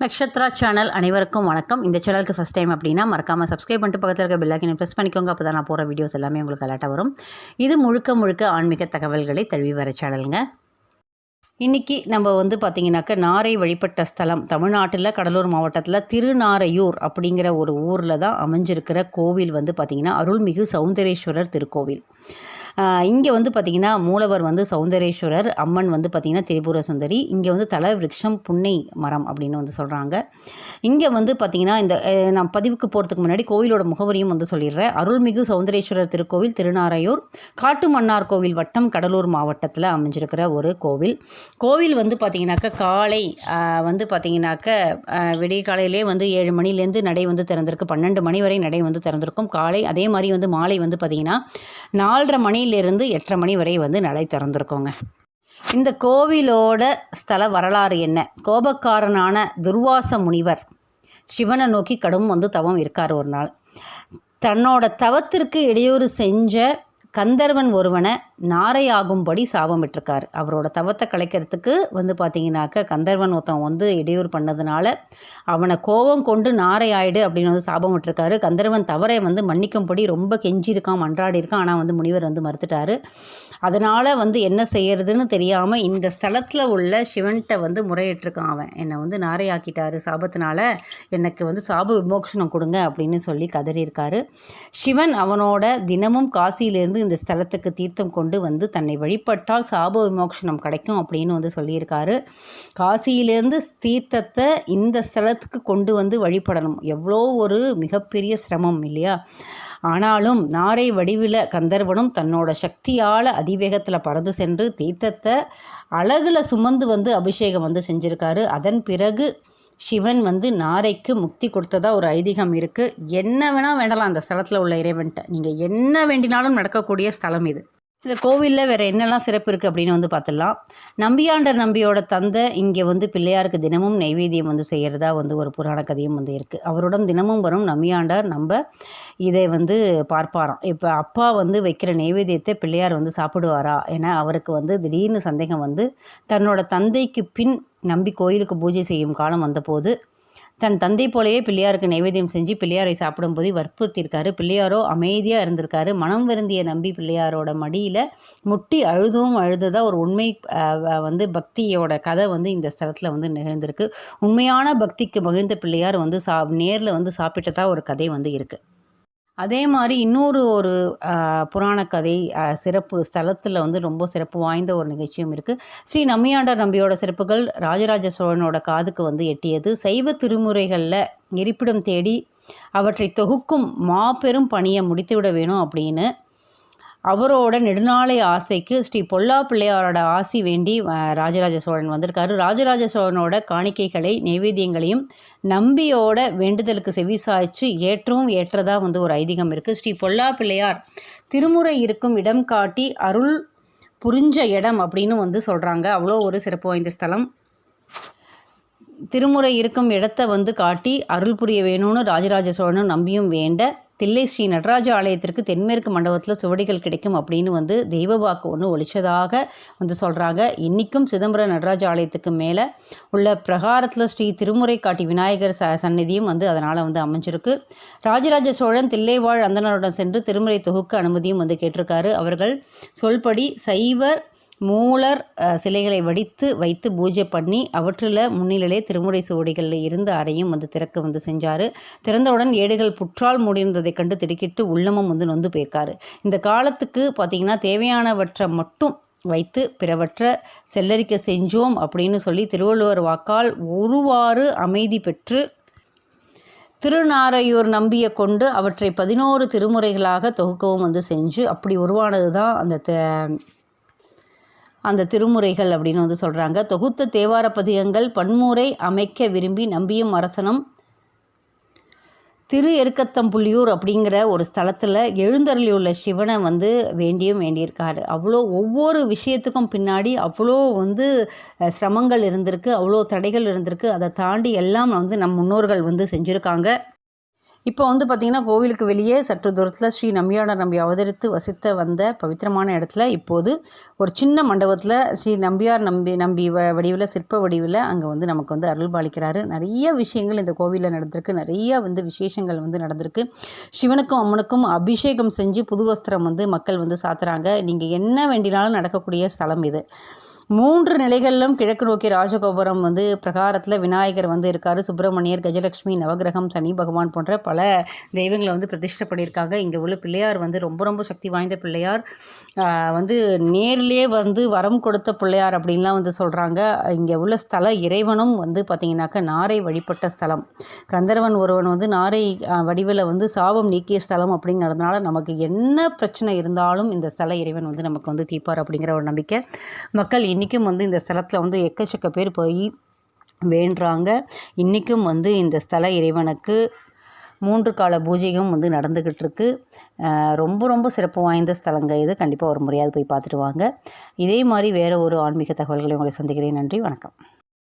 Nakshatra channel அனைவருக்கும் வணக்கம். இந்த சேனலுக்கு ஃபஸ்ட் டைம் அப்படின்னா மறக்காமல் சப்ஸ்கிரைப் பண்ணிட்டு பக்கத்தில் இருக்க பெல் ஐக்கனை ப்ரெஸ் பண்ணிக்கோங்க. அப்போ தான் நான் போகிற வீடியோஸ் எல்லாமே உங்களுக்கு அலர்ட்டாக வரும். இது முழுக்க ஆன்மீக தகவல்களை தழுவி வர சேனலுங்க. இன்றைக்கி நம்ம பார்த்திங்கனாக்கா நாரை வழிபட்ட ஸ்தலம் தமிழ்நாட்டில் கடலூர் மாவட்டத்தில் திருநாரையூர் அப்படிங்கிற ஒரு ஊரில் தான் அமைஞ்சிருக்கிற கோவில் பார்த்திங்கன்னா அருள்மிகு சௌந்தரேஸ்வரர் திருக்கோவில். இங்கே பார்த்திங்கன்னா மூலவர் சௌந்தரேஸ்வரர், அம்மன் பார்த்திங்கன்னா திரிபுர சுந்தரி. இங்கே தல விருட்சம் புன்னை மரம் அப்படின்னு சொல்கிறாங்க. இங்கே பார்த்திங்கன்னா இந்த நான் பதிவுக்கு போகிறதுக்கு முன்னாடி கோவிலோட முகவரியும் சொல்லிடுறேன். அருள்மிகு சௌந்தரேஸ்வரர் திருக்கோவில் திருநாரையூர், காட்டுமன்னார் கோவில் வட்டம், கடலூர் மாவட்டத்தில் அமைஞ்சிருக்கிற ஒரு கோவில். கோவில் பார்த்திங்கனாக்கா காலை பார்த்திங்கனாக்கா விடிய காலையிலே 7 மணிலேருந்து நடை திறந்திருக்கு. 12 மணி வரை நடை திறந்திருக்கும் காலை. அதே மாதிரி மாலை பார்த்திங்கன்னா 4:30 மணியிலிருந்து 8:30 மணி வரை நடை திறந்திருக்கோங்க. இந்த கோவிலோட ஸ்தல வரலாறு என்ன? கோபக்காரனான துர்வாச முனிவர் சிவனை நோக்கி கடும் தவம் இருக்கார். ஒரு நாள் தன்னோட தவத்திற்கு இடையூறு செஞ்ச கந்தர்வன் ஒருவனை நாரையாகும்படி சாபமிட்டிருக்கார். அவரோட தவத்தை கலைக்கிறதுக்கு பார்த்திங்கனாக்கா கந்தர்வன் ஒருத்தன் இடையூறு பண்ணதுனால அவனை கோபம் கொண்டு நாரை ஆயிடு அப்படின்னு சாபம் விட்டுருக்காரு. கந்தர்வன் தவறை மன்னிக்கும்படி ரொம்ப கெஞ்சிருக்கான், மன்றாடியிருக்கான். ஆனால் முனிவர் மறுத்துட்டார். அதனால் என்ன செய்யறதுன்னு தெரியாமல் இந்த ஸ்தலத்தில் உள்ள சிவன்கிட்ட முறையிட்டிருக்கான். அவன் என்னை நாரையாக்கிட்டாரு, சாபத்தினால எனக்கு சாப விமோக்ஷனம் கொடுங்க அப்படின்னு சொல்லி கதறியிருக்காரு. சிவன் அவனோட தினமும் காசியிலேருந்து இந்த ஸ்தலத்துக்கு தீர்த்தம் கொண்டு தன்னை வழிபட்டால் சாப விமோக்ஷனம் கிடைக்கும் அப்படின்னு சொல்லியிருக்காரு. காசியிலேருந்து தீர்த்தத்தை இந்த ஸ்தலத்துக்கு கொண்டு வழிபடணும். எவ்வளோ ஒரு மிகப்பெரிய சிரமம் இல்லையா? ஆனாலும் நாரை வடிவில் கந்தர்வனும் தன்னோட சக்தியால் அதிவேகத்தில் பறந்து சென்று தீர்த்தத்தை அழகில் சுமந்து அபிஷேகம் செஞ்சுருக்காரு. அதன் பிறகு சிவன் நாரைக்கு முக்தி கொடுத்ததா ஒரு ஐதீகம் இருக்குது. என்ன வேணால் வேண்டலாம் அந்த ஸ்தலத்தில் உள்ள இறைவன்ட்ட. நீங்கள் என்ன வேண்டினாலும் நடக்கக்கூடிய ஸ்தலம் இது. இந்த கோவிலில் வேறு என்னெல்லாம் சிறப்பு இருக்குது அப்படின்னு பார்த்துடலாம். நம்பியாண்டர் நம்பியோட தந்தை இங்கே பிள்ளையாருக்கு தினமும் நைவேத்தியம் செய்கிறதா ஒரு புராண கதையும் இருக்குது. அவருடன் தினமும் வரும் நம்பியாண்டார் நம்ம இதை பார்ப்பாராம். இப்போ அப்பா வைக்கிற நைவேத்தியத்தை பிள்ளையார் சாப்பிடுவாரா என அவருக்கு திடீர்னு சந்தேகம் தன்னோட தந்தைக்கு பின் நம்பி கோயிலுக்கு பூஜை செய்யும் காலம் வந்தபோது தன் தந்தை போலேயே பிள்ளையாருக்கு நைவேத்தியம் செஞ்சு பிள்ளையாரை சாப்பிடும்போது வற்புறுத்தியிருக்காரு. பிள்ளையாரோ அமைதியாக இருந்திருக்காரு. மனம் வருந்திய நம்பி பிள்ளையாரோட மடியில் முட்டி அழுததாக ஒரு உண்மை பக்தியோட கதை இந்த ஸ்தலத்தில் நிகழ்ந்திருக்கு. உண்மையான பக்திக்கு மகிழ்ந்த பிள்ளையார் நேரில் சாப்பிட்டதா ஒரு கதை இருக்குது. அதே மாதிரி இன்னொரு புராண கதை சிறப்பு ஸ்தலத்தில் ரொம்ப சிறப்பு வாய்ந்த ஒரு நிகழ்ச்சியும் இருக்குது. ஸ்ரீ நம்பியாண்டார் நம்பியோட சிறப்புகள் ராஜராஜ சோழனோட காதுக்கு எட்டியது. சைவ திருமுறைகளில் இருப்பிடம் தேடி அவற்றை தொகுக்கும் மாபெரும் பணியை முடித்துவிட வேணும் அப்படின்னு அவரோட நெடுநாளை ஆசைக்கு ஸ்ரீ பொல்லா பிள்ளையாரோட ஆசி வேண்டி ராஜராஜ சோழன் வந்திருக்காரு. ராஜராஜ சோழனோட காணிக்கைகளை நைவேத்தியங்களையும் நம்பியோட வேண்டுதலுக்கு செவிசாய்ச்சு ஏற்றதாக ஒரு ஐதீகம் இருக்குது. ஸ்ரீ பொல்லா பிள்ளையார் திருமுறை இருக்கும் இடம் காட்டி அருள் புரிஞ்ச இடம் அப்படின்னு சொல்கிறாங்க. அவ்வளோ ஒரு சிறப்பு வாய்ந்த ஸ்தலம். திருமுறை இருக்கும் இடத்தை காட்டி அருள் புரிய வேணும்னு ராஜராஜ சோழனும் நம்பியும் வேண்ட தில்லை ஸ்ரீ நடராஜ ஆலயத்திற்கு தென்மேற்கு மண்டபத்தில் சுவடிகள் கிடைக்கும் அப்படின்னு தெய்வ வாக்கு ஒழிச்சதாக சொல்கிறாங்க. இன்றைக்கும் சிதம்பரம் நடராஜ ஆலயத்துக்கு மேலே உள்ள பிரகாரத்தில் ஸ்ரீ திருமுறை காட்டி விநாயகர் சந்நிதியும் அதனால் அமைஞ்சிருக்கு. ராஜராஜ சோழன் தில்லைவாழ் அந்தனருடன் சென்று திருமுறை தொகுக்க அனுமதியும் கேட்டிருக்காரு. அவர்கள் சொல்படி சைவர் மூலர் சிலைகளை வடித்து வைத்து பூஜை பண்ணி அவற்றில் முன்னிலே திருமுறை சுவடிகளில் இருந்த அறையும் திறக்க செஞ்சார். திறந்தவுடன் ஏடுகள் புற்றால் மூடியிருந்ததை கண்டு திடுக்கிட்டு உள்ளமும் நொந்து போயிருக்காரு. இந்த காலத்துக்கு பார்த்திங்கன்னா தேவையானவற்றை மட்டும் வைத்து பிறவற்றை செல்லரிக்க செஞ்சோம் அப்படின்னு சொல்லி திருவள்ளுவர் வாக்கால் ஒருவாறு அமைதி பெற்று திருநாரையூர் நம்பியை கொண்டு அவற்றை 11 திருமுறைகளாக தொகுக்கவும் செஞ்சு அப்படி உருவானது தான் அந்த திருமுறைகள் அப்படின்னு சொல்கிறாங்க. தொகுத்த தேவார பதிகங்கள் பன்முறை அமைக்க விரும்பி நம்பியும் அரசனும் திரு எருக்கத்தம்புள்ளியூர் அப்படிங்கிற ஒரு ஸ்தலத்தில் எழுந்தருளியுள்ள சிவனை வேண்டியிருக்காரு. அவ்வளோ ஒவ்வொரு விஷயத்துக்கும் பின்னாடி அவ்வளோ சிரமங்கள் இருந்திருக்கு, அவ்வளோ தடைகள் இருந்திருக்கு. அதை தாண்டி எல்லாம் நம் முன்னோர்கள் செஞ்சுருக்காங்க. இப்போ வந்து பார்த்திங்கன்னா கோவிலுக்கு வெளியே சற்று தூரத்தில் ஸ்ரீ நம்பியாண்டார் நம்பி அவதரித்து வசித்த வந்த பவித்திரமான இடத்துல இப்போது ஒரு சின்ன மண்டபத்தில் ஸ்ரீ நம்பியார் நம்பி வடிவில் சிற்ப வடிவில் அங்கே வந்து நமக்கு வந்து அருள் பாலிக்கிறாரு. நிறைய விஷயங்கள் இந்த கோவிலில் நடந்திருக்கு, நிறைய வந்து விசேஷங்கள் வந்து நடந்திருக்கு. சிவனுக்கும் அம்மனுக்கும் அபிஷேகம் செஞ்சு புது வஸ்திரம் வந்து மக்கள் வந்து சாத்துறாங்க. நீங்கள் என்ன வேண்டினாலும் நடக்கக்கூடிய ஸ்தலம் இது. 3 நிலைகளிலும் கிழக்கு நோக்கி ராஜகோபுரம் வந்து பிரகாரத்தில் விநாயகர் வந்து இருக்கார், சுப்பிரமணியர், கஜலட்சுமி, நவகிரகம், சனி பகவான் போன்ற பல தெய்வங்களை வந்து பிரதிஷ்டை பண்ணியிருக்காங்க. இங்கே உள்ள பிள்ளையார் வந்து ரொம்ப ரொம்ப சக்தி வாய்ந்த பிள்ளையார், வந்து நேரிலே வந்து வரம் கொடுத்த பிள்ளையார் அப்படின்லாம் வந்து சொல்கிறாங்க. இங்கே உள்ள ஸ்தல இறைவனும் வந்து பார்த்திங்கனாக்கா நாரை வழிபட்ட ஸ்தலம். கந்தர்வன் ஒருவன் வந்து நாரை வடிவில் வந்து சாபம் நீக்கிய ஸ்தலம் அப்படிங்கிறதுனால நமக்கு என்ன பிரச்சனை இருந்தாலும் இந்த ஸ்தல இறைவன் வந்து நமக்கு வந்து தீர்ப்பார் அப்படிங்கிற ஒரு நம்பிக்கை. மக்கள் இன்றைக்கும் வந்து இந்த ஸ்தலத்தில் வந்து எக்கச்சக்க பேர் போய் வேண்டுறாங்க. இன்றைக்கும் வந்து இந்த ஸ்தல இறைவனுக்கு 3 கால பூஜையும் வந்து நடந்துக்கிட்டு இருக்கு. ரொம்ப ரொம்ப சிறப்பு வாய்ந்த ஸ்தலங்க இது. கண்டிப்பாக ஒரு முறையாவது போய் பார்த்துட்டு வாங்க. இதே மாதிரி வேறு ஒரு ஆன்மீக தகவல்களை உங்களை சந்திக்கிறேன். நன்றி, வணக்கம்.